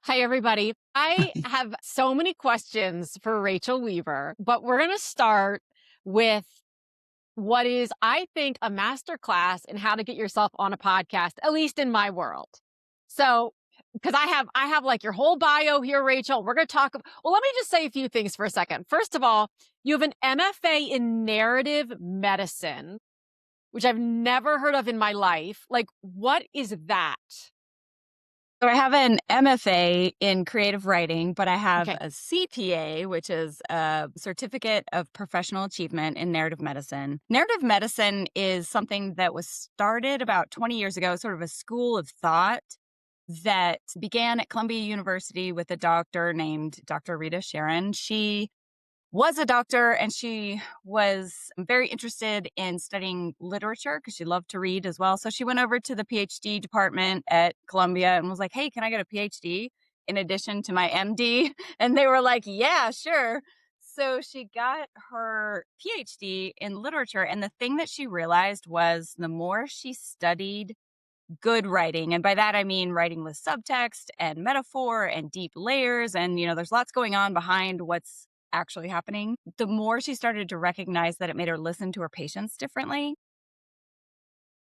Hi, everybody. I have so many questions for Rachel Weaver, but we're going to start with what is, I think, a masterclass in how to get yourself on a podcast, at least in my world. So, because I have like your whole bio here, Rachel. We're going to talk. Well, let me just say a few things for a second. First of all, you have an MFA in narrative medicine, which I've never heard of in my life. Like, what is that? So I have an MFA in creative writing, but I have Okay. a CPA, which is a certificate of professional achievement in narrative medicine. Narrative medicine is something that was started about 20 years ago, sort of a school of thought that began at Columbia University with a doctor named Dr. Rita Sharon. She was a doctor and she was very interested in studying literature because she loved to read as well. So she went over to the PhD department at Columbia and was like, "Hey, can I get a PhD in addition to my MD?" And they were like, "Yeah, sure." So she got her PhD in literature. And the thing that she realized was the more she studied good writing, and by that I mean writing with subtext and metaphor and deep layers, and there's lots going on behind what's actually happening, the more she started to recognize that it made her listen to her patients differently.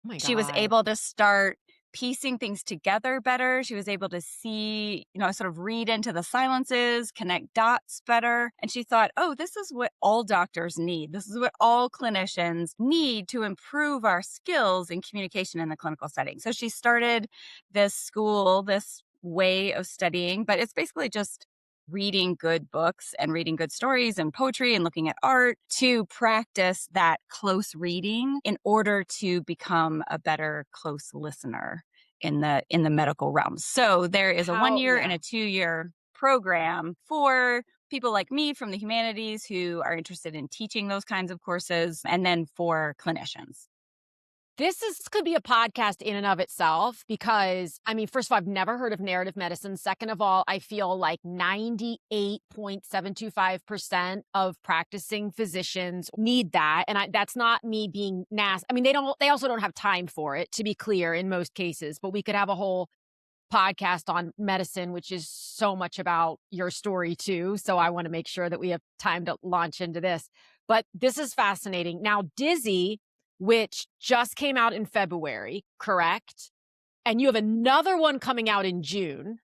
Oh my She was God. able to start piecing things together better. She was able to see, sort of read into the silences, connect dots better. And she thought, oh, this is what all doctors need. This is what all clinicians need to improve our skills in communication in the clinical setting. So she started this school, this way of studying, but it's basically just reading good books and reading good stories and poetry and looking at art to practice that close reading in order to become a better close listener in the medical realm. So there is a How, 1 year and yeah. a 2 year program for people like me from the humanities who are interested in teaching those kinds of courses, and then for clinicians. This could be a podcast in and of itself because, I mean, first of all, I've never heard of narrative medicine. Second of all, I feel like 98.725% of practicing physicians need that. And that's not me being nasty. I mean, they also don't have time for it, to be clear, in most cases, but we could have a whole podcast on medicine, which is so much about your story too. So I want to make sure that we have time to launch into this. But this is fascinating. Now, Dizzy, which just came out in February, correct? And you have another one coming out in June.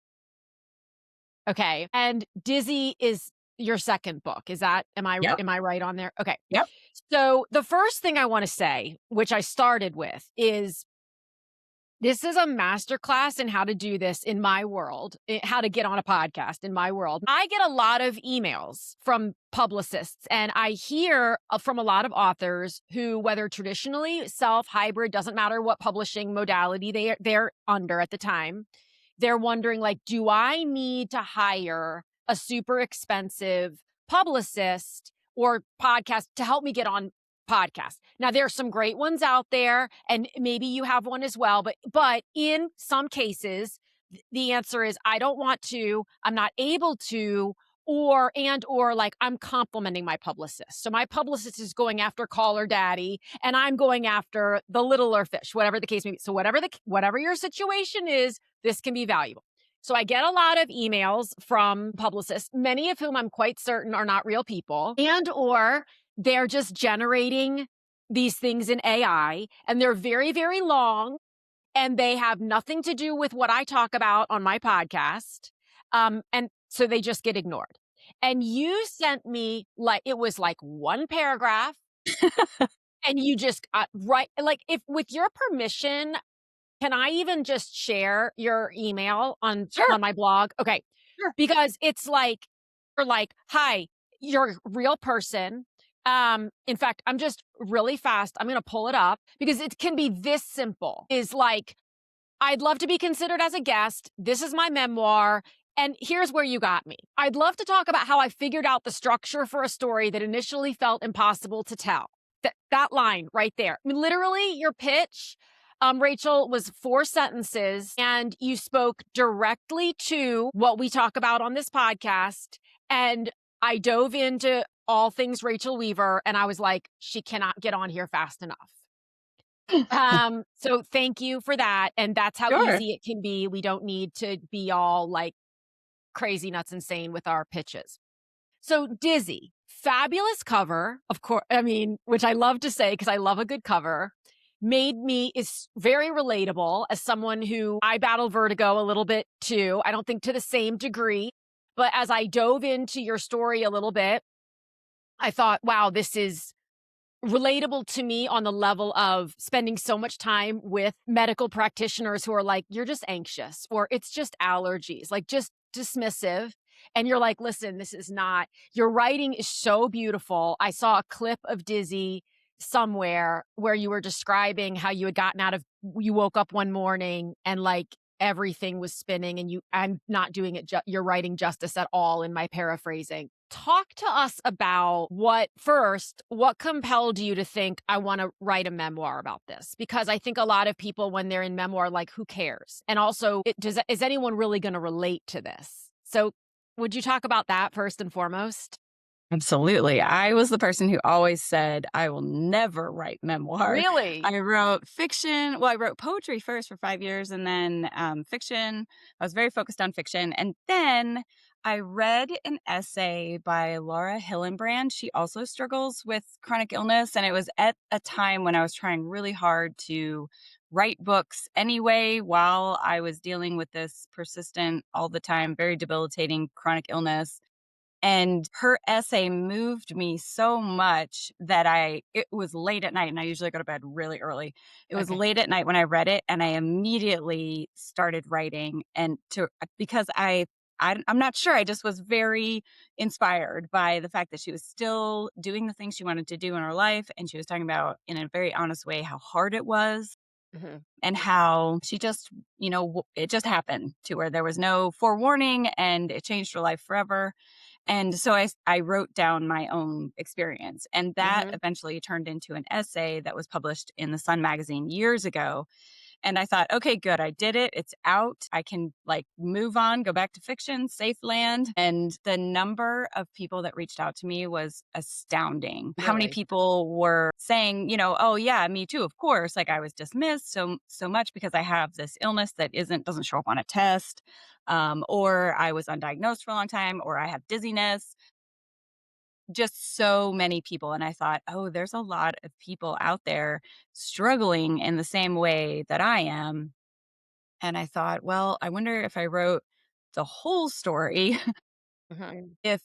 Okay. And Dizzy is your second book. Is that, Yep. am I right on there? Okay. Yep. So the first thing I want to say, which I started with, is this is a masterclass in how to do this in my world, how to get on a podcast in my world. I get a lot of emails from publicists, and I hear from a lot of authors who, whether traditionally self, hybrid, doesn't matter what publishing modality they're under at the time, they're wondering, like, do I need to hire a super expensive publicist or podcast to help me get on podcast? Now, there are some great ones out there, and maybe you have one as well, but in some cases, the answer is I don't want to, I'm not able to, or like I'm complimenting my publicist. So my publicist is going after Caller Daddy, and I'm going after the littler fish, whatever the case may be. So whatever your situation is, this can be valuable. So I get a lot of emails from publicists, many of whom I'm quite certain are not real people, and or they're just generating these things in AI, and they're very, very long, and they have nothing to do with what I talk about on my podcast. And so they just get ignored. And you sent me, like, it was like one paragraph, and you just right, like, if with your permission, can I even just share your email on Sure. my blog? Okay. Sure. Because it's like, or like, hi, you're a real person. In fact, I'm just really fast. I'm going to pull it up because it can be this simple. Is like, I'd love to be considered as a guest. This is my memoir. And here's where you got me. I'd love to talk about how I figured out the structure for a story that initially felt impossible to tell. That line right there. I mean, literally, your pitch, Rachel, was 4 sentences, and you spoke directly to what we talk about on this podcast. And I dove into all things Rachel Weaver, and I was like, she cannot get on here fast enough. So thank you for that. And that's how Sure. easy it can be. We don't need to be all like crazy nuts insane with our pitches. So Dizzy, fabulous cover, of course. I mean, which I love to say because I love a good cover. Made me is very relatable as someone who I battle vertigo a little bit too. I don't think to the same degree, but as I dove into your story a little bit, I thought, wow, this is relatable to me on the level of spending so much time with medical practitioners who are like, "You're just anxious," or "It's just allergies," like, just dismissive, and you're like, "Listen, this is not." Your writing is so beautiful. I saw a clip of Dizzy somewhere where you were describing how you had gotten out of you woke up one morning and, like, everything was spinning and I'm not doing it your writing justice at all in my paraphrasing. Talk to us about what compelled you to think, "I wanna write a memoir about this?" Because I think a lot of people, when they're in memoir, like, who cares? And also, is anyone really gonna relate to this? So, would you talk about that first and foremost? Absolutely. I was the person who always said, I will never write memoir. Really? I wrote fiction. Well, I wrote poetry first for 5 years and then fiction. I was very focused on fiction. And then I read an essay by Laura Hillenbrand. She also struggles with chronic illness. And it was at a time when I was trying really hard to write books anyway, while I was dealing with this persistent, all the time, very debilitating chronic illness. And her essay moved me so much that it was late at night, and I usually go to bed really early. It was Okay. late at night when I read it, and I immediately started writing, and because I'm not sure, I just was very inspired by the fact that she was still doing the things she wanted to do in her life, and she was talking about, in a very honest way, how hard it was Mhm. and how she just, it just happened to her. There was no forewarning, and it changed her life forever. And so I wrote down my own experience, and that Mhm. eventually turned into an essay that was published in the Sun magazine years ago. And I thought, okay, good, I did it. It's out. I can like move on, go back to fiction, safe land. And the number of people that reached out to me was astounding. How many Really? people were saying, oh yeah, me too, of course. Like I was dismissed so much because I have this illness that doesn't show up on a test, or I was undiagnosed for a long time, or I have dizziness. Just so many people. And I thought, oh, there's a lot of people out there struggling in the same way that I am. And I thought, well, I wonder if I wrote the whole story, Mhm. if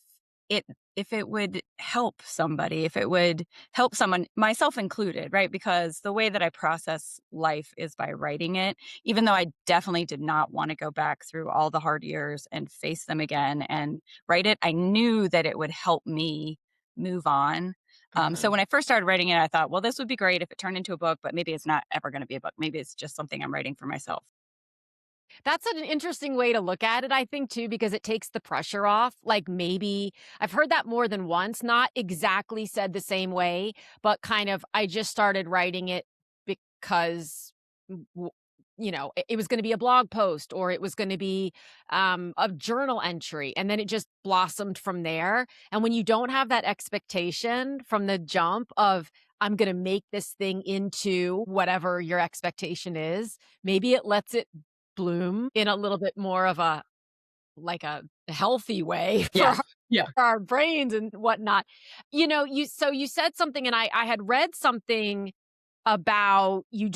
it if it would help somebody, if it would help someone, myself included, right? Because the way that I process life is by writing it, even though I definitely did not want to go back through all the hard years and face them again and write it. I knew that it would help me move on. So Mhm. when I first started writing it, I thought, well, this would be great if it turned into a book, but maybe it's not ever going to be a book. Maybe it's just something I'm writing for myself. That's an interesting way to look at it, I think, too, because it takes the pressure off. Like maybe I've heard that more than once, not exactly said the same way, but kind of I just started writing it because, w- it was going to be a blog post or it was going to be a journal entry. And then it just blossomed from there. And when you don't have that expectation from the jump of, I'm going to make this thing into whatever your expectation is, maybe it lets it bloom in a little bit more of a like a healthy way Yeah. Yeah. for our brains and whatnot. You said something and I had read something about you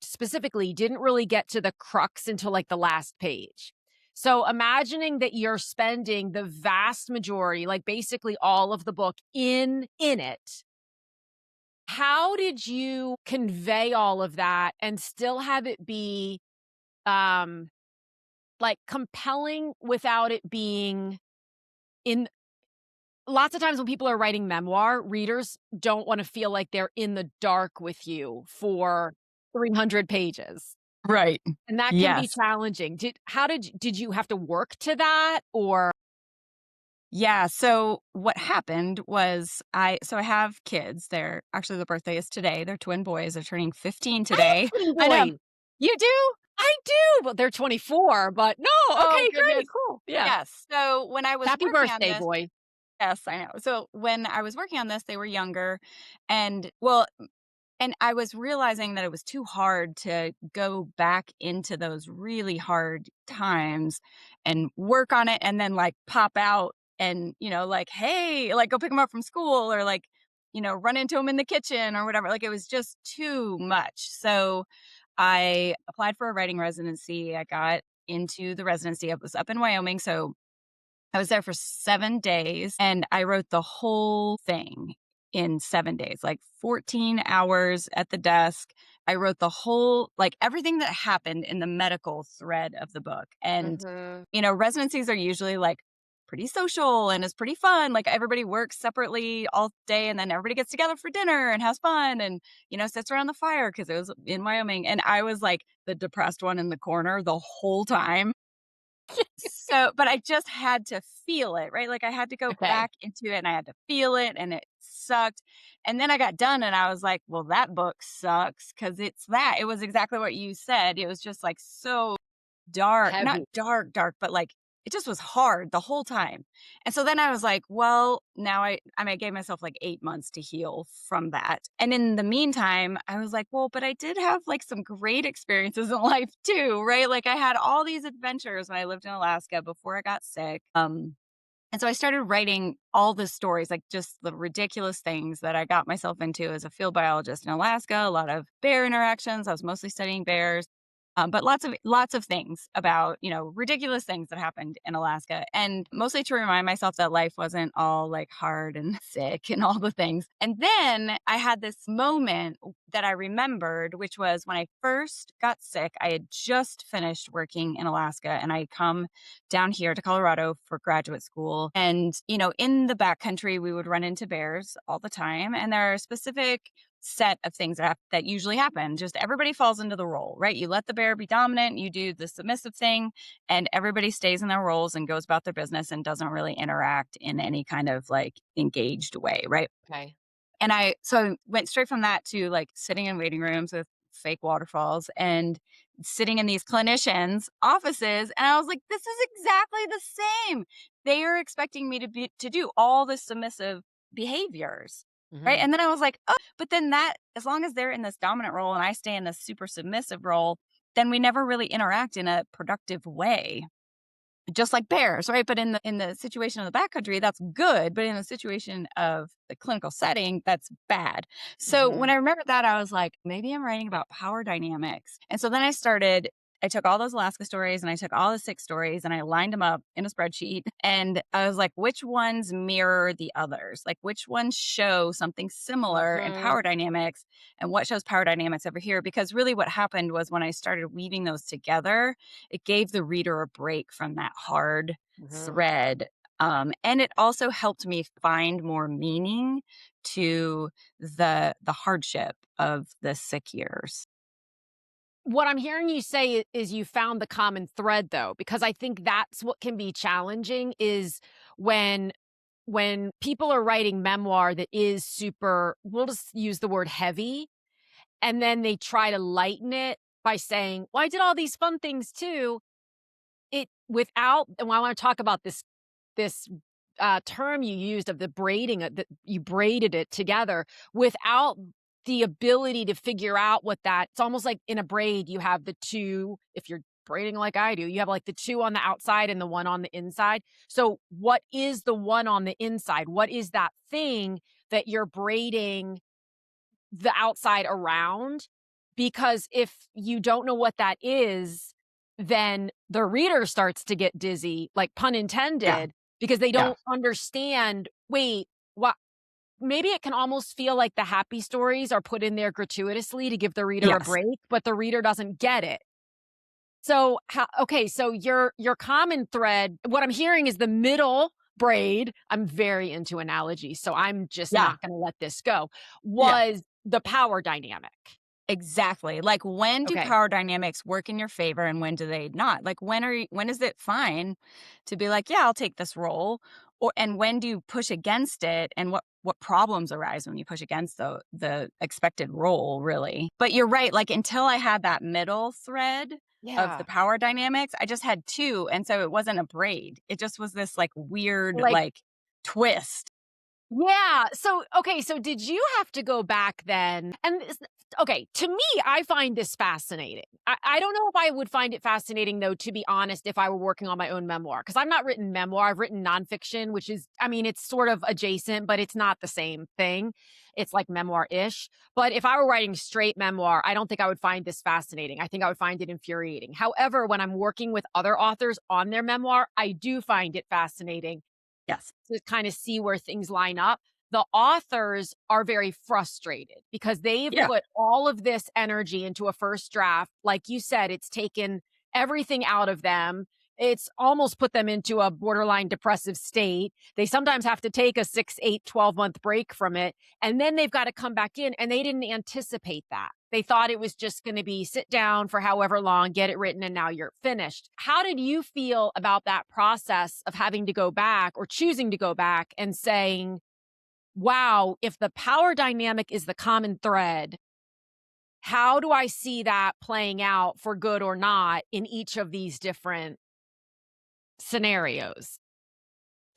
specifically didn't really get to the crux until like the last page. So imagining that you're spending the vast majority, like basically all of the book in it, how did you convey all of that and still have it be um like compelling without it being in lots of times when people are writing memoir, readers don't want to feel like they're in the dark with you for 300 pages. Right. And that can be Yes. challenging. Did you have to work to that or Yeah, so what happened was I have kids. They're actually, the birthday is today. They're twin boys. They're turning 15 I today. have twin I know. boys. You do? I do, but they're 24, but no, Oh okay, goodness. great, cool. Yeah. Yes. So when I was Happy working on birthday, this, boy. yes, I know. So when I was working on this, they were younger, and well, And I was realizing that it was too hard to go back into those really hard times and work on it and then like pop out and, like, hey, like go pick them up from school or like, run into them in the kitchen or whatever. Like it was just too much. So I applied for a writing residency. I got into the residency. I was up in Wyoming. So I was there for 7 days and I wrote the whole thing in 7 days, like 14 hours at the desk. I wrote the whole like, everything that happened in the medical thread of the book, and, Mhm. residencies are usually, like, pretty social and it's pretty fun, like, everybody works separately all day, and then everybody gets together for dinner and has fun and, sits around the fire because it was in Wyoming, and I was, like, the depressed one in the corner the whole time. So, but I just had to feel it, right? Like I had to go Okay. back into it and I had to feel it and it sucked. And then I got done and I was like, well, that book sucks because it's that. It was exactly what you said. It was just like so dark, not Heavy. dark, dark, but like it just was hard the whole time. And so then I was like, well, now I gave myself like 8 months to heal from that. And in the meantime, I was like, well, but I did have like some great experiences in life too, right? Like I had all these adventures when I lived in Alaska before I got sick. And so I started writing all the stories, like just the ridiculous things that I got myself into as a field biologist in Alaska, a lot of bear interactions. I was mostly studying bears. But lots of things about, ridiculous things that happened in Alaska, and mostly to remind myself that life wasn't all like hard and sick and all the things. And then I had this moment that I remembered, which was when I first got sick. I had just finished working in Alaska and I come down here to Colorado for graduate school. And, in the backcountry, we would run into bears all the time. And there are specific set of things that usually happen. Just everybody falls into the role, right? You let the bear be dominant, you do the submissive thing, and everybody stays in their roles and goes about their business and doesn't really interact in any kind of like engaged way, right? Okay. And I went straight from that to like sitting in waiting rooms with fake waterfalls and sitting in these clinicians' offices. And I was like, this is exactly the same. They are expecting me to do all the submissive behaviors. Right. Mhm. And then I was like, oh, but then that, as long as they're in this dominant role and I stay in this super submissive role, then we never really interact in a productive way, just like bears, right? But in the situation of the backcountry, that's good. But in the situation of the clinical setting, that's bad. So when Mhm. I remembered that, I was like, maybe I'm writing about power dynamics. And so then I took all those Alaska stories and I took all the sick stories and I lined them up in a spreadsheet. And I was like, which ones mirror the others? Like, which ones show something similar in Mhm. power dynamics and what shows power dynamics over here? Because really what happened was when I started weaving those together, it gave the reader a break from that hard Mhm. thread. And it also helped me find more meaning to the hardship of the sick years. What I'm hearing you say is you found the common thread though, because I think that's what can be challenging is when people are writing memoir that is super, we'll just use the word heavy, and then they try to lighten it by saying, "Well, I did all these fun things too." It without and I wanna talk about this term you used of the braiding, that you braided it together without the ability to figure out what that it's almost like in a braid, you have the 2 if you're braiding like I do, you have, like, the 2 on the outside and the 1 on the inside. So, what is the one on the inside? What is that thing that you're braiding the outside around? Because if you don't know what that is, then the reader starts to get dizzy, like, pun Yeah, intended, because they yeah, don't understand, "Wait, what?" Maybe it can almost feel like the happy stories are put in there gratuitously to give the reader a yes, break, but the reader doesn't get it. So, how okay, so your common thread what I'm hearing is the middle braid, I'm very into analogies, so I'm just yeah, not gonna let this go, yeah. was the power dynamic. Exactly. Like, when do Okay. power dynamics work in your favor and when do they not? Like, when is it fine to be like, "Yeah, I'll take this role," or and when do you push against it, and what problems arise when you push against the expected role, really? But you're right, like, until I had that middle thread of the Yeah. power dynamics, I just had 2, and so it wasn't a braid. It just was this, like, weird, Like like, twist. Yeah. So, okay. So, did you have to go back then? Okay. To me, I find this fascinating. I don't know if I would find it fascinating, though, to be honest, if I were working on my own memoir, because I've not written memoir. I've written nonfiction, which is, I mean, it's sort of adjacent, but it's not the same thing. It's like memoir ish. But if I were writing straight memoir, I don't think I would find this fascinating. I think I would find it infuriating. However, when I'm working with other authors on their memoir, I do find it fascinating Yes. to kind of see where things line up. The authors are very frustrated because they've Yeah. put all of this energy into a first draft. Like you said, it's taken everything out of them. It's almost put them into a borderline depressive state. They sometimes have to take a 6, 8, 12-month break from it. And then they've got to come back in, and they didn't anticipate that. They thought it was just going to be sit down for however long, get it written, and now you're finished. How did you feel about that process of having to go back or choosing to go back and saying, wow, if the power dynamic is the common thread, how do I see that playing out for good or not in each of these different scenarios?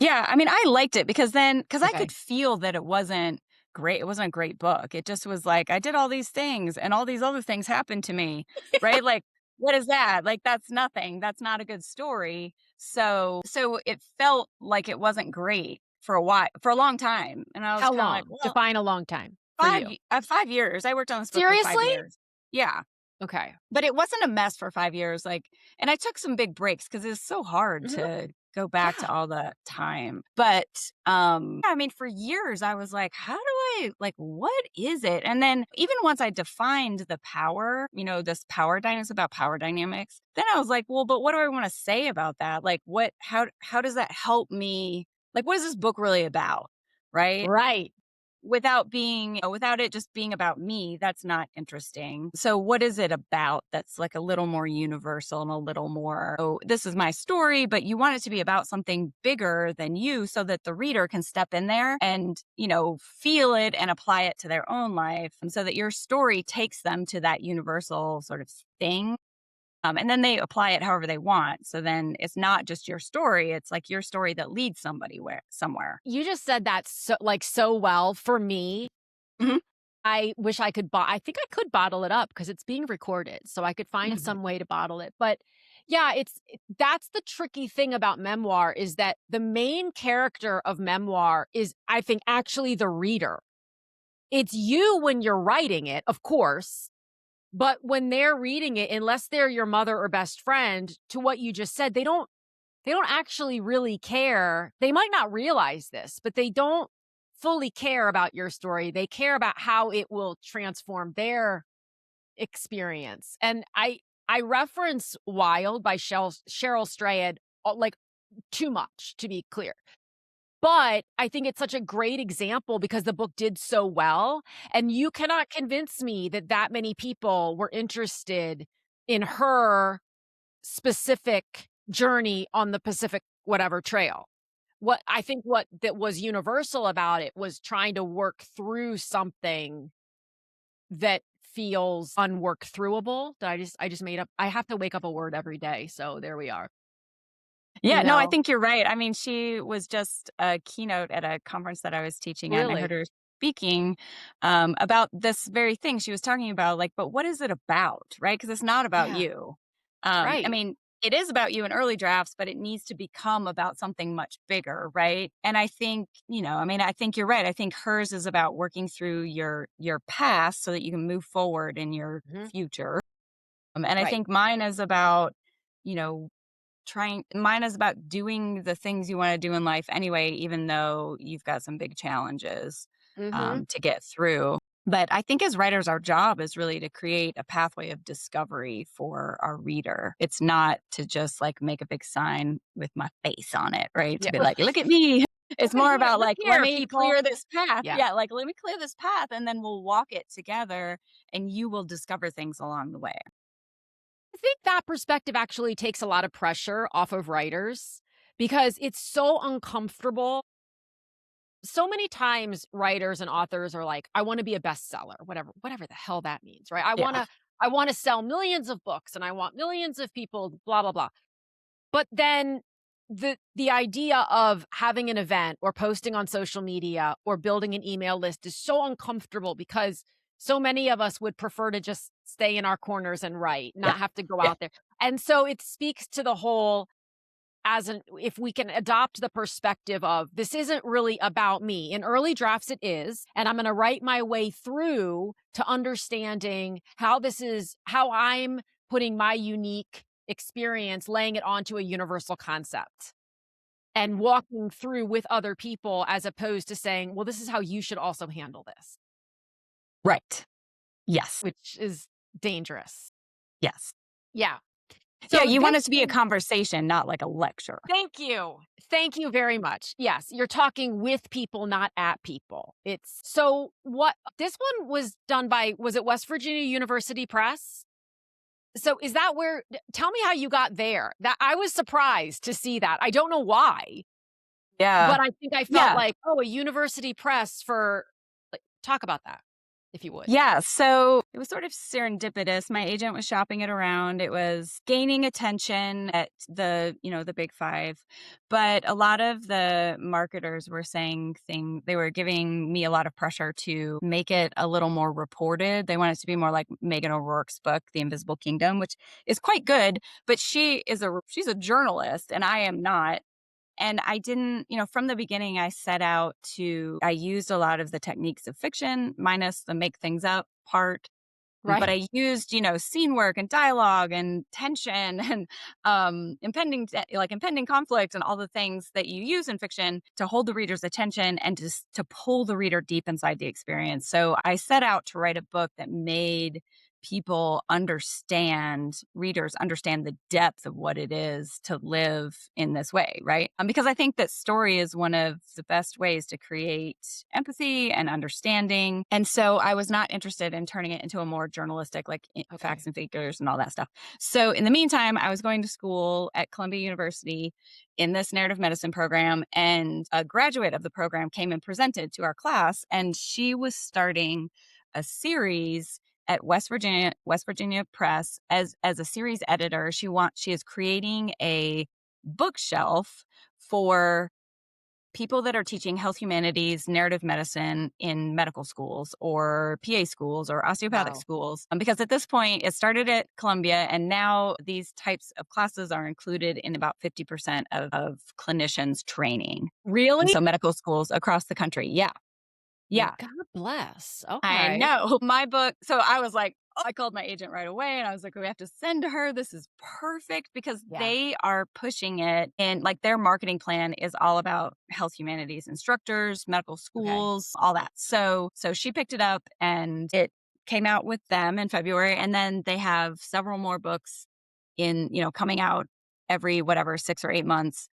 Yeah, I mean, I liked it because I Okay. could feel that it wasn't great. It wasn't a great book. It just was like, I did all these things and all these other things happened to me, right? Like, what is that? Like, that's nothing. That's not a good story. So it felt like it wasn't great for a while, for a long time. And I was How kind of like, long? well, Define a long time for you. 5 years. I worked on this book for five Seriously? years. Yeah. Okay. But it wasn't a mess for 5 years, like and I took some big breaks because it's so hard Mhm. to go back Yeah. to all the time. But, I mean, for years, I was like, "How do I like, what is it?" And then even once I defined the power, this power dynamics about power dynamics, then I was like, "Well, but what do I wanna say about that? Like, how does that help me? Like, what is this book really about?" Right? Right. Without it just being about me, that's not interesting. So what is it about that's like a little more universal and a little more, oh, this is my story, but you want it to be about something bigger than you so that the reader can step in there and, feel it and apply it to their own life. And so that your story takes them to that universal sort of thing. And then they apply it however they want. So then it's not just your story, it's like your story that leads somebody somewhere. You just said that so well for me. Mhm. I wish I could I think I could bottle it up because it's being recorded, so I could find Mhm. some way to bottle it, but yeah, that's the tricky thing about memoir is that the main character of memoir is, I think, actually the reader. It's you when you're writing it, of course, but when they're reading it, unless they're your mother or best friend, to what you just said, they don't actually really care. They might not realize this, but they don't fully care about your story. They care about how it will transform their experience. And I reference Wild by Cheryl Strayed like too much to be clear. But I think it's such a great example because the book did so well, and you cannot convince me that that many people were interested in her specific journey on the Pacific whatever trail. What I think what that was universal about it was trying to work through something that feels unwork throughable. That I just made up. I have to wake up a word every day, so there we are. You Yeah, no, I know? think you're right. I mean, she was just a keynote at a conference that I was teaching at, and I heard Really? her speaking about this very thing. She was talking about, like, but what is it about, right? Because it's not about Yeah. you. I Right. mean, it is about you in early drafts, but it needs to become about something much bigger, right? And I think, I mean, I think you're right. I think hers is about working through your past so that you can move forward in your Mhm. future. And I Right. think mine is about, you know, mine is about doing the things you wanna do in life anyway, even though you've got some big challenges, Mhm. to get through. But I think as writers, our job is really to create a pathway of discovery for our reader. It's not to just, like, make a big sign with my face on it, right? To Yeah. be like, "Look at me." It's Look at more here. about, Look like, "Let here, me people. clear this path." Yeah. Yeah, like, "Let me clear this path, and then we'll walk it together, and you will discover things along the way." I think that perspective actually takes a lot of pressure off of writers because it's so uncomfortable. So many times writers and authors are like, I want to be a bestseller, whatever the hell that means, right? Yeah. I want to sell millions of books and I want millions of people, blah, blah, blah. But then the idea of having an event or posting on social media or building an email list is so uncomfortable because so many of us would prefer to just stay in our corners and write, Yeah. not have to go Yeah. out there. And so it speaks to the whole as an if we can adopt the perspective of this isn't really about me. In early drafts, it is, and I'm going to write my way through to understanding how I'm putting my unique experience, laying it onto a universal concept and walking through with other people as opposed to saying, well, this is how you should also handle this, Right. Yes. which is dangerous. Yes. Yeah. Yeah. So You this want it to be a conversation, not like a lecture. Thank you. Thank you very much. Yes, you're talking with people, not at people. It's so what this one was done by, was it West Virginia University Press? So is that where, tell me how you got there. That I was surprised to see that. I don't know why, Yeah. but I think I felt Yeah. like, oh, a university press for, like, talk about that, if you would. Yeah, so it was sort of serendipitous. My agent was shopping it around. It was gaining attention at the big five. But a lot of the marketers were saying they were giving me a lot of pressure to make it a little more reported. They want it to be more like Megan O'Rourke's book, The Invisible Kingdom, which is quite good, but she's a journalist and I am not. And I didn't, from the beginning, I used a lot of the techniques of fiction, minus the make things up part. But Right. I used, scene work and dialogue and tension and impending conflict and all the things that you use in fiction to hold the reader's attention and just to pull the reader deep inside the experience. So I set out to write a book that made readers understand the depth of what it is to live in this way, right? Because I think that story is one of the best ways to create empathy and understanding. And so I was not interested in turning it into a more journalistic, like Okay. facts and figures and all that stuff. So in the meantime, I was going to school at Columbia University in this narrative medicine program, and a graduate of the program came and presented to our class, and she was starting a series at West Virginia Press as a series editor. She is creating a bookshelf for people that are teaching health humanities, narrative medicine in medical schools or PA schools or osteopathic Wow. schools. Because at this point, it started at Columbia, and now these types of classes are included in about 50% of clinicians' training. And Really? so medical schools across the country. Yeah. Well, Yeah. God bless. I Okay. know. My book, so I was like, I called my agent right away and I was like, we have to send to her. This is perfect because Yeah. they are pushing it. And like their marketing plan is all about health humanities instructors, medical Okay. schools, all that. So she picked it up and it came out with them in February. And then they have several more books coming out every 6 or 8 months.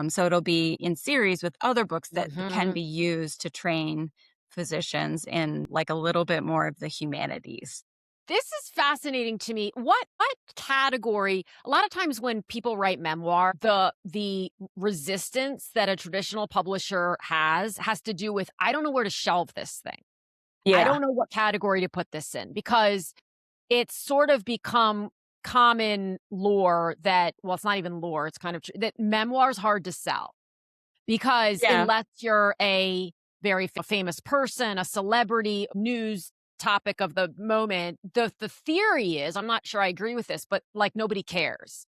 So it'll be in series with other books that can Mhm. be used to train physicians in like a little bit more of the humanities. This is fascinating to me. What category, a lot of times when people write memoir, the resistance that a traditional publisher has to do with, I don't know where to shelve this thing. I Yeah. don't know what category to put this in because it's sort of become common lore that, well, it's not even lore, it's kind of that memoir's hard to sell. Because Yeah. unless you're a very famous person, a celebrity, news topic of the moment, the theory is, I'm not sure I agree with this, but like nobody cares.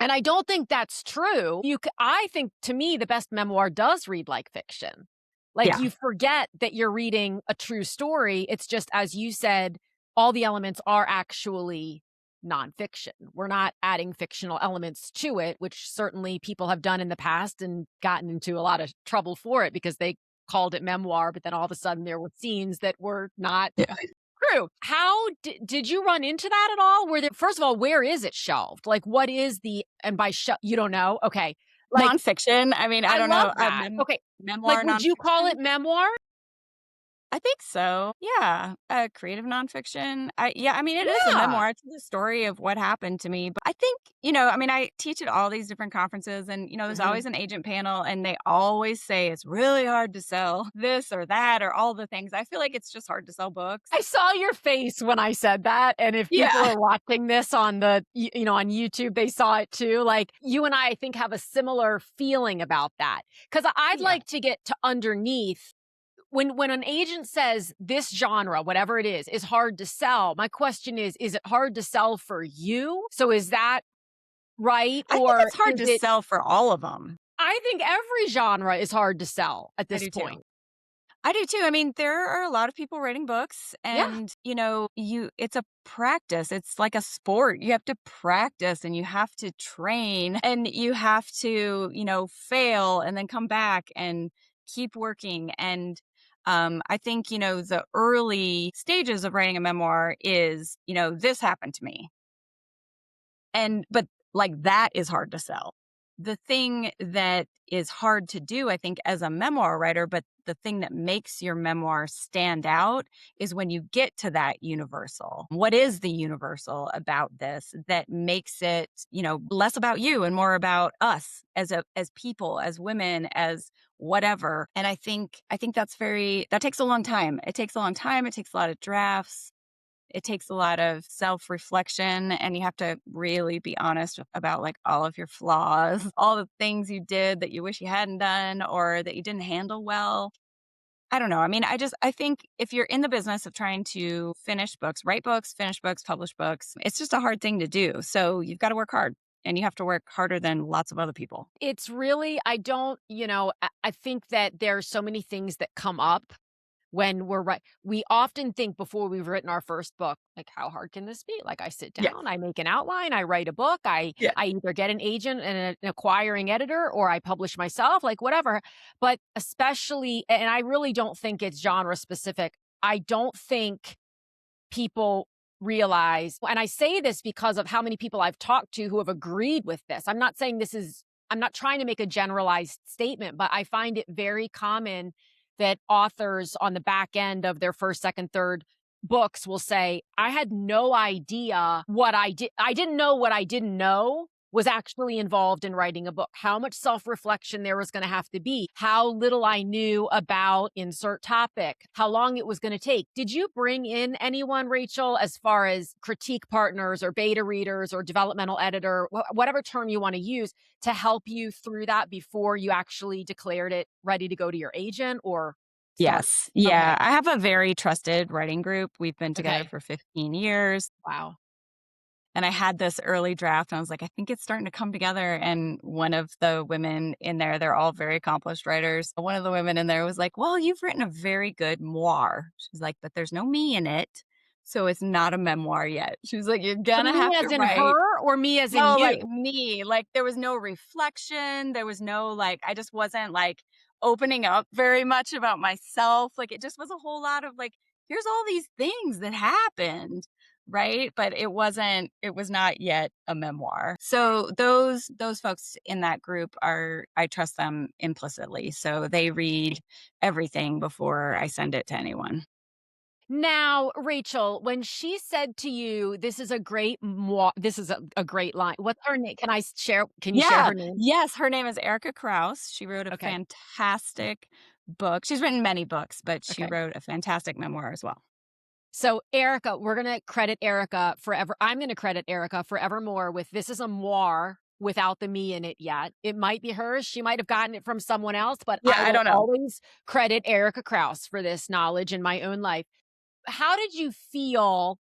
And I don't think that's true. I think to me the best memoir does read like fiction. Like Yeah. you forget that you're reading a true story. It's just as you said, all the elements are actually nonfiction. We're not adding fictional elements to it, which certainly people have done in the past and gotten into a lot of trouble for it because they called it memoir, but then all of a sudden there were scenes that were not Yeah. true. How did you run into that at all? First of all, where is it shelved? Like, what is and by you don't know? Okay. Like, Nonfiction. I mean, I I don't love know. that. Okay. Like, Memoir would you call nonfiction. it memoir? I think so. Yeah. Creative nonfiction. I mean, it is a Yeah. memoir. It's the story of what happened to me. But I think, I mean, I teach at all these different conferences and, there's Mhm. always an agent panel and they always say it's really hard to sell this or that or all the things. I feel like it's just hard to sell books. I saw your face when I said that, and if people Yeah. are watching this on on YouTube, they saw it too. Like, you and I think, have a similar feeling about that. Because 'Cause I'd Yeah. like to get to underneath when an agent says this genre, whatever it is hard to sell, my question is it hard to sell for you? So is that right? I think Or it's hard is to it sell for all of them. I think every genre is hard to sell at I this do too. point. I do too. I mean, there are a lot of people writing books Yeah. and, it's a practice. It's like a sport. You have to practice and you have to train and you have to, fail and then come back and keep working. And I think, the early stages of writing a memoir is, this happened to me. But like that is hard to sell. The thing that is hard to do, I think, as a memoir writer, but the thing that makes your memoir stand out is when you get to that universal. What is the universal about this that makes it, less about you and more about us as people, as women, as whatever. And I think that takes a long time. It takes a long time. It takes a lot of drafts. It takes a lot of self-reflection, and you have to really be honest about, like, all of your flaws, all the things you did that you wish you hadn't done or that you didn't handle well. I don't know. I mean, I think if you're in the business of trying to finish books, write books, finish books, publish books, it's just a hard thing to do. So you've gotta work hard, and you have to work harder than lots of other people. It's really I don't, I think that there are so many things that come up when we often think before we've written our first book, like, how hard can this be? Like, I sit Yeah. down, I make an outline, I write a book, Yeah. I either get an agent and an acquiring editor, or I publish myself, like, whatever. But especially, and I really don't think it's genre specific. I don't think people realize, and I say this because of how many people I've talked to who have agreed with this. I'm not trying to make a generalized statement, but I find it very common that authors on the back end of their first, second, third books will say, I had no idea what I did. I didn't know what I didn't know was actually involved in writing a book, how much self reflection there was going to have to be, how little I knew about insert topic, how long it was going to take. Did you bring in anyone, Rachel, as far as critique partners or beta readers or developmental editor, whatever term you want to use, to help you through that before you actually declared it ready to go to your agent or start? Yes. Yeah. Okay. I have a very trusted writing group. We've been together Okay. for 15 years. Wow. And I had this early draft and I was like, I think it's starting to come together. And one of the women in there, they're all very accomplished writers. One of the women in there was like, well, you've written a very good moir. She's like, but there's no me in it. So it's not a memoir yet. She was like, you're So gonna me have to as in write. her or me as in No, like you? me. Like there was no reflection. There was no like I just wasn't like opening up very much about myself. Like it just was a whole lot of like, here's all these things that happened. Right. But it was not yet a memoir. So those folks in that group I trust them implicitly. So they read everything before I send it to anyone. Now, Rachel, when she said to you, "This is a this is a great line." What's her name? Can you share Yeah. her name? Yes, her name is Erica Krauss. She wrote a Okay. fantastic book. She's written many books, but she Okay. wrote a fantastic memoir as well. So, Erica, we're gonna credit Erica forever. I'm gonna credit Erica forevermore with "This is a moir" without the me in it yet. It might be hers. She might have gotten it from someone else, but Yeah, I I will don't know. always credit Erica Krauss for this knowledge in my own life. How did you feel?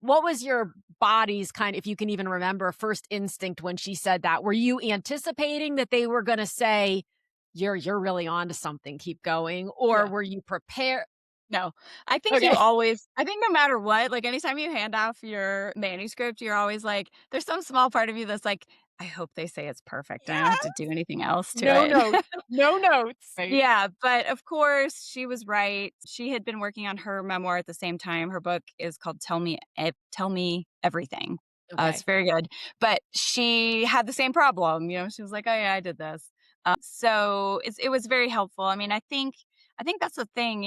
What was your body's if you can even remember, first instinct when she said that? Were you anticipating that they were gonna say, You're really on to something, keep going," or Yeah. were you prepared? No. I think Okay. no matter what, like anytime you hand off your manuscript, you're always like, there's some small part of you that's like, I hope they say it's perfect. I don't have Yeah. to do anything else to No it. notes. No notes. Right. Yeah, but of course, she was right. She had been working on her memoir at the same time. Her book is called Tell Me Everything. It's Okay. very good. But she had the same problem. She was like, "Oh yeah, I did this." So it was very helpful. I mean, I think that's the thing,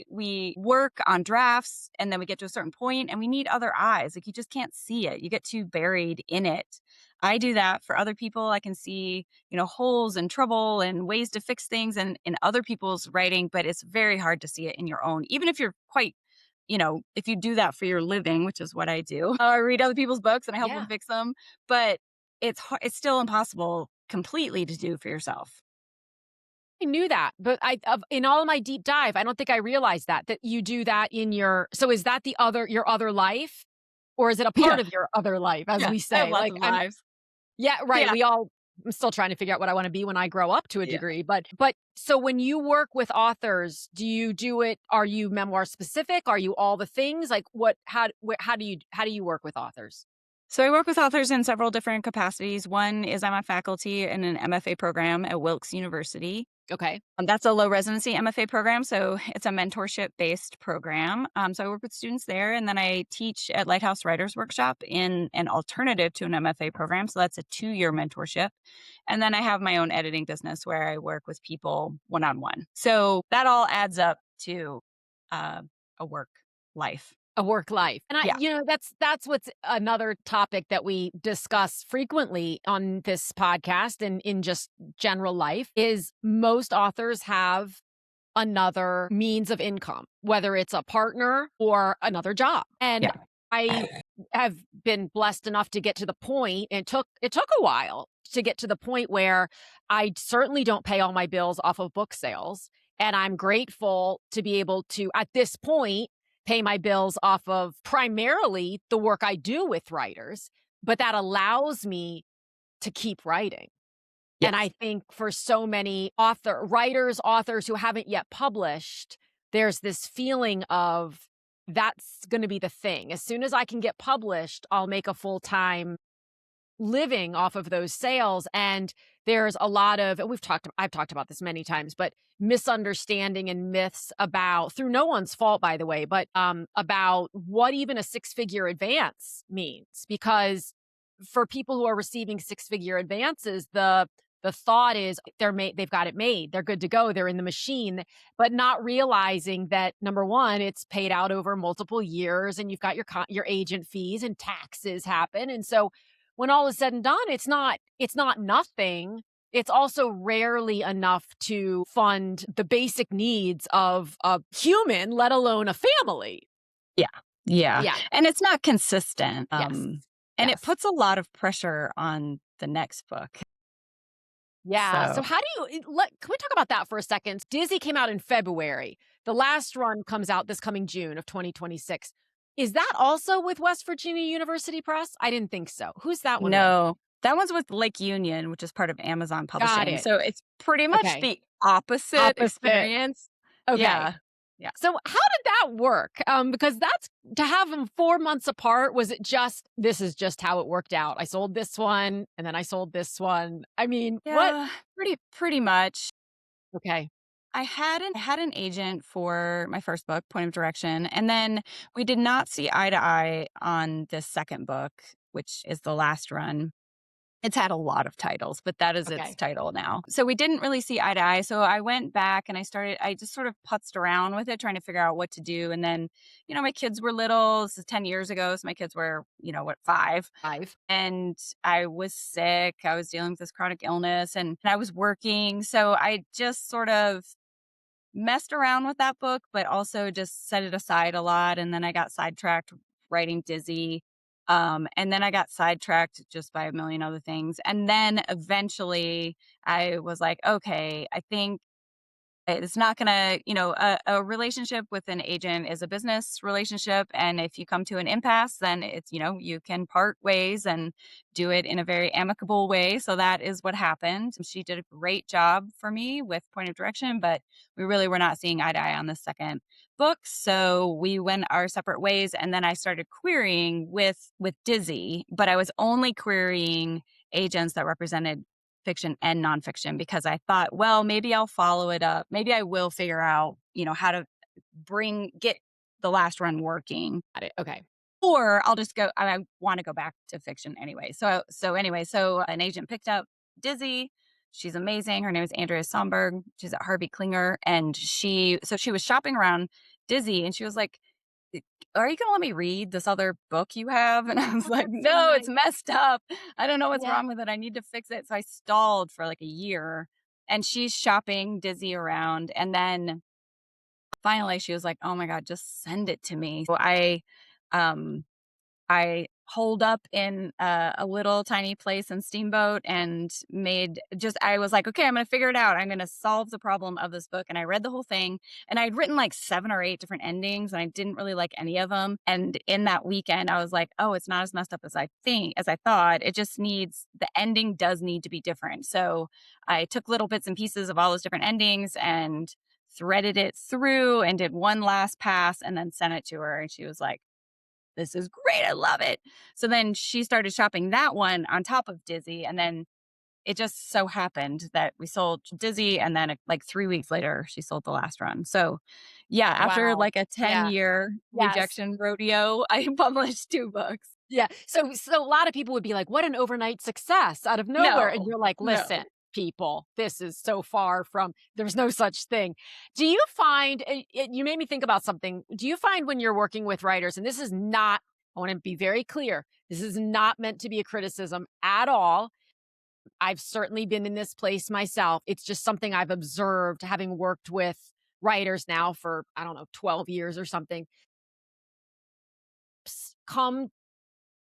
we work on drafts and then we get to a certain point and we need other eyes. Like you just can't see it. You get too buried in it. I do that for other people. I can see, holes and trouble and ways to fix things and in other people's writing, but it's very hard to see it in your own. Even if you're quite, if you do that for your living, which is what I do. I read other people's books and I help them Yeah. fix them, but it's still impossible completely to do for yourself. I knew that, but in all of my deep dive, I don't think I realized that you do that in your so is that your other life? Or is it a Yeah. part of your other life, as Yeah. we I have say? lots Like, of lives. yeah, right, Yeah. I'm still trying to figure out what I wanna be when I grow up to a Yeah. degree, but so when you work with authors, do you do it are you memoir specific? Are you all the things? Like, what how do you work with authors? So I work with authors in several different capacities. One is I'm a faculty in an MFA program at Wilkes University. Okay. That's a low residency MFA program, so it's a mentorship based program. So I work with students there, and then I teach at Lighthouse Writers Workshop in an alternative to an MFA program. So that's a 2-year mentorship, and then I have my own editing business where I work with people one on one. So that all adds up to uh, a work life. A work life. And Yeah, that's what's another topic that we discuss frequently on this podcast and in just general life is most authors have another means of income, whether it's a partner or another job. And yeah, I have been blessed enough to get to the point, it took a while to get to the point where I certainly don't pay all my bills off of book sales. And I'm grateful to be able to, at this point, pay my bills off of primarily the work I do with writers, but that allows me to keep writing. And I yes, think for so many authors who haven't yet published, there's this feeling of that's gonna be the thing. As soon as I can get published, I'll make a full-time living off of those sales, and there's a lot of and I've talked about this many times, but misunderstanding and myths about through no one's fault, by the way, but, about what even a six-figure advance means, because for people who are receiving six-figure advances, the thought is they've got it made, they're good to go, they're in the machine, but not realizing that, number 1, it's paid out over multiple years, and you've got your agent fees and taxes happen, and so when all is said and done, it's not nothing. It's also rarely enough to fund the basic needs of a human, let alone a family. yeah, yeah, Yeah. and it's not consistent. Yes. And it Yes. puts a lot of pressure on the next book. Yeah. So So how do you can we talk about that for a second? Dizzy came out in February. The last run comes out this coming June of 2026. Is that also with West Virginia University Press? I didn't think so. Who's that one with? no, that one's with Lake Union, which is part of Amazon Got Publishing. it. So it's pretty much Okay. the opposite Opposite. experience. Okay. Yeah. Yeah. So how did that work? Because that's to have them 4 months apart, was it just, "This is just how it worked out. I sold this one, and then I sold this one." I mean, what Yeah, pretty much. okay, I had an agent for my first book, Point of Direction, and then we did not see eye to eye on this second book, which is the last run. It's had a lot of titles, but that is its okay. title now. So we didn't really see eye to eye. So I went back and I just sort of putzed around with it, trying to figure out what to do. And then, my kids were little. This is 10 years ago. So my kids were, 5. 5. And I was sick. I was dealing with this chronic illness and I was working. So I just sort of messed around with that book, but also just set it aside a lot. And then I got sidetracked writing Dizzy. And then I got sidetracked just by a million other things. And then eventually I was like, okay, I think it's not gonna, a relationship with an agent is a business relationship. And if you come to an impasse, then it's, you can part ways and do it in a very amicable way. So that is what happened. She did a great job for me with Point of Direction, but we really were not seeing eye to eye on the second book. So we went our separate ways. And then I started querying with Dizzy, but I was only querying agents that represented fiction and nonfiction because I thought, well, maybe I'll follow it up. Maybe I will figure out, how to get the last run working. Got it. Okay. Or I'll just go, I want to go back to fiction anyway. So an agent picked up Dizzy. She's amazing. Her name is Andrea Somberg. She's at Harvey Klinger. And she was shopping around Dizzy and she was like, Are you going to let me read this other book you have? And I was Oh, like, that's so No, it's nice. messed up. I don't know what's Yeah. wrong with it. I need to fix it. So I stalled for like a year and she's shopping Dizzy around. And then finally she was like, "Oh my god, just send it to me." So um I holed up in a little tiny place in Steamboat and I was like, okay, I'm going to figure it out. I'm going to solve the problem of this book. And I read the whole thing and I'd written like 7 or 8 different endings and I didn't really like any of them. And in that weekend, I was like, oh, it's not as messed up as I thought. The ending does need to be different. So I took little bits and pieces of all those different endings and threaded it through and did one last pass and then sent it to her. And she was like, this is great. I love it. So then she started shopping that one on top of Dizzy. And then it just so happened that we sold Dizzy. And then like 3 weeks later, she sold the last run. So yeah, after Wow. like a Yeah. 10-year Yes. rejection rodeo, I published 2 books. Yeah. So a lot of people would be like, "What an overnight success out of nowhere." And No, you're like, "Listen, no. people, this is so far from there's no such thing." Do you find you made me think about something. Do you find when you're working with writers, and this is not, I want to be very clear, this is not meant to be a criticism at all. I've certainly been in this place myself. It's just something I've observed having worked with writers now for, I don't know, 12 years or something. Come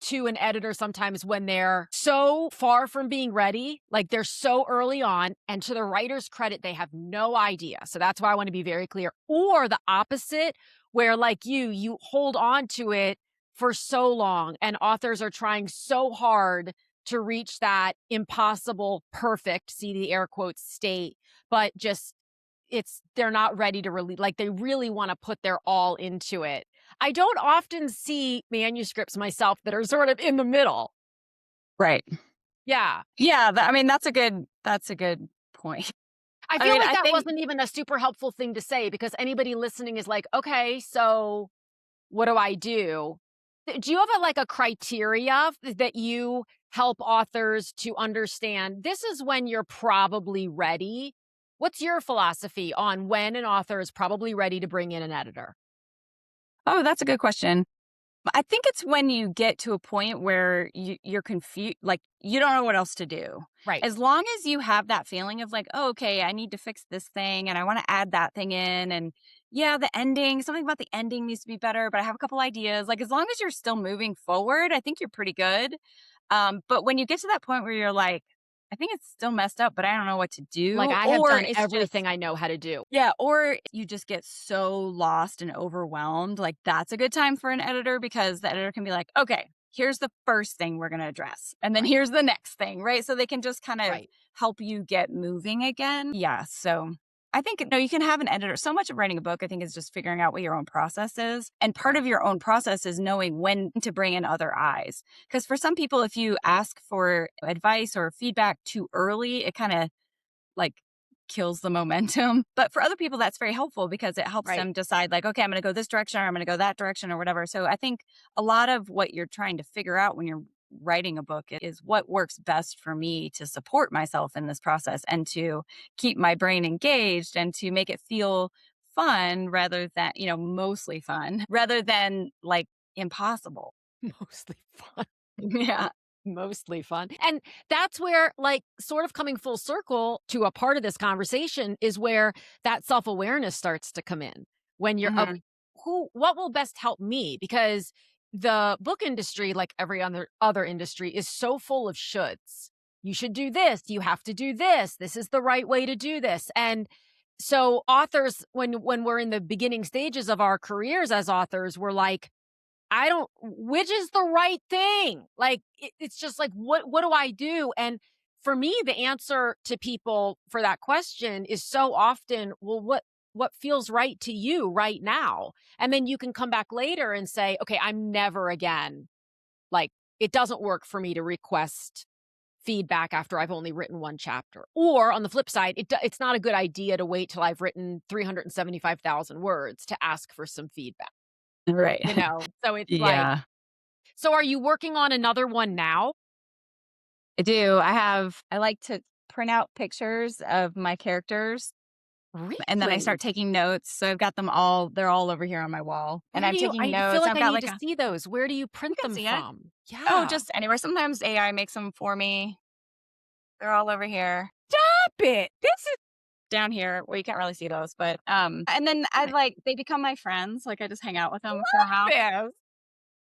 to an editor sometimes when they're so far from being ready, like they're so early on, and to the writer's credit, they have no idea. So that's why I want to be very clear. Or the opposite, where like you hold on to it for so long, and authors are trying so hard to reach that impossible, perfect, see the air quotes state, but just they're not ready to release, like they really want to put their all into it. I don't often see manuscripts myself that are sort of in the middle. Right. Yeah. Yeah. That's a good point. I I feel mean, like I that think, wasn't even a super helpful thing to say because anybody listening is like, "Okay, so what do I do?" Do you have like a criteria that you help authors to understand this is when you're probably ready? What's your philosophy on when an author is probably ready to bring in an editor? oh, that's a good question. I think it's when you get to a point where you're confused, like you don't know what else to do. Right. As long as you have that feeling of like, oh, okay, I need to fix this thing and I want to add that thing in. And yeah, the ending, something about the ending needs to be better, but I have a couple ideas. Like as long as you're still moving forward, I think you're pretty good. But when you get to that point where you're like, I think it's still messed up, but I don't know what to Like, do, I have or done it's just everything I know how to do. yeah, or you just get so lost and overwhelmed, like, that's a good time for an editor because the editor can be like, "Okay, here's the first thing we're gonna address, and then Right, here's the next thing," right? So they can just kind of right. help you get moving again. Yeah, so I think, no, you can have an editor. So much of writing a book, I think, is just figuring out what your own process is, and part Right. of your own process is knowing when to bring in other eyes. Because for some people, if you ask for advice or feedback too early, it kinda like kills the momentum. But for other people, that's very helpful because it helps Right. them decide, like, okay, I'm going to go this direction or I'm going to go that direction or whatever. So I think a lot of what you're trying to figure out when you're writing a book is what works best for me to support myself in this process and to keep my brain engaged and to make it feel fun rather than, mostly fun rather than like impossible. Mostly fun. Yeah. Mostly fun. And that's where, like, sort of coming full circle to a part of this conversation is where that self-awareness starts to come in. When you're okay, Hmm. what will best help me? Because the book industry, like every other industry, is so full of shoulds. You should do this, you have to do this is the right way to do this. And so authors, when we're in the beginning stages of our careers as authors, we're like, I don't, which is the right thing? Like, it's just like, what do I do? And for me, the answer to people for that question is so often, well, what feels right to you right now? And then you can come back later and say, okay, I'm never again, like, it doesn't work for me to request feedback after I've only written one chapter. Or on the flip side, it's not a good idea to wait till I've written 375,000 words to ask for some feedback, Right. you know? So it's like, Yeah. so are you working on another one now? I do. I like to print out pictures of my characters and then I Really? start taking notes. So I've got them all, they're all over here on my wall. And Where I'm do you taking I feel notes. like I've I got need like to a, see those. Where do you you print can them see it. from? Oh, Yeah. just anywhere. Sometimes AI makes them for me. They're all over here. Stop it. This is Down here. Well, you can't really see those, but and then I like they become my friends. Like I just hang out with them for a while. this.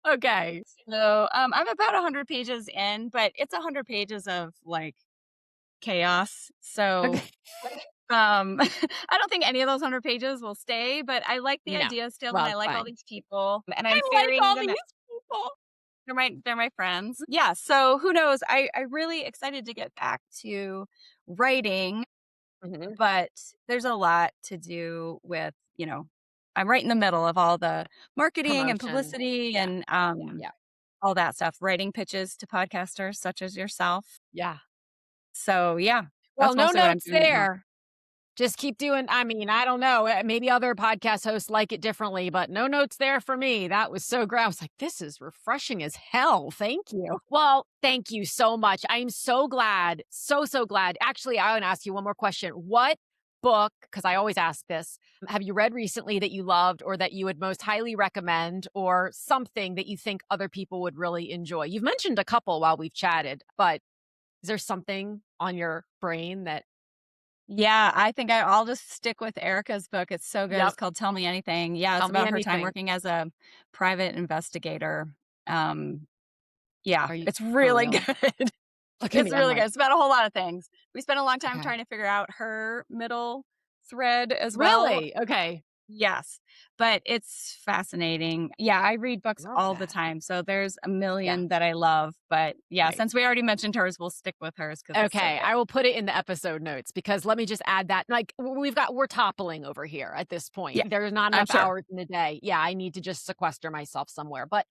Okay. So I'm about 100 pages in, but it's 100 pages of like chaos. So Okay. I don't think any of those 100 pages will stay, but I like the No. idea still, and Well, I it's like all fine. these people, and I I'm like ferrying all them. these people. They're my friends. Yeah. So who knows? I'm really excited to get back to writing, Mhm. but there's a lot to do with, I'm right in the middle of all the marketing and Promotion. publicity Yeah. and Yeah. all that stuff, writing pitches to podcasters such as yourself. Yeah. So yeah, Well, that's no mostly what I'm notes doing right now. there. Just keep doing I mean, I don't know, maybe other podcast hosts like it differently, but no notes there for me. That was so great. I was like, "This is refreshing as hell. Thank you." Well, thank you so much. I'm so glad, so, so glad. Actually, I wanna ask you one more question. What book, because I always ask this, have you read recently that you loved or that you would most highly recommend or something that you think other people would really enjoy? You've mentioned a couple while we've chatted, but is there something on your brain that Yeah, I think I'll just stick with Erica's book. It's so good. Yep. It's called Tell Me Anything. Yeah, Tell it's me about her time anything. working as a private investigator. Yeah, Are you it's for really real? good. Look at It's me, I'm really good. like, It's about a whole lot of things. We spent a long time okay. trying to figure out her middle thread as well. Really? Okay. Yes, but it's fascinating. Yeah, I read books Love all the that. time, so there's a Yeah, million that I love, but yeah, right. since we already mentioned hers, we'll stick with hers because it's so Okay, good. I will put it in the episode notes because let me just add that, like, we're toppling over here at this Yeah, point. There's not I'm enough sure. hours in the day. Yeah, I need to just sequester myself somewhere, but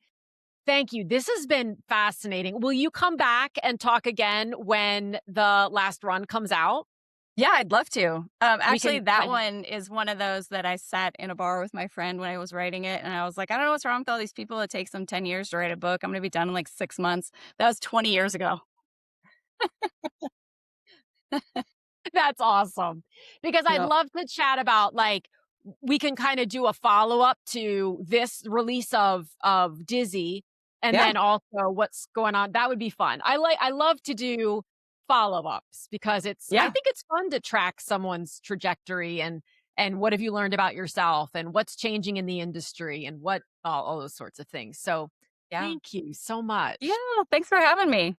thank you. This has been fascinating. Will you come back and talk again when the last run comes out? Yeah, I'd love to. We Actually, can that kind of one is one of those that I sat in a bar with my friend when I was writing it, and I was like, "I don't know what's wrong with all these people. It takes them 10 years to write a book. I'm gonna be done in, like, 6 months." That was 20 years ago. That's awesome. Because I'd Yep. love to chat about, like, we can kinda do a follow-up to this release of Dizzy, and Yeah, then also what's going on. That would be fun. I love to do follow-ups because I yeah, think it's fun to track someone's trajectory and what have you learned about yourself and what's changing in the industry and what all those sorts of things. So, yeah. thank you so Yeah, much. thanks for having me.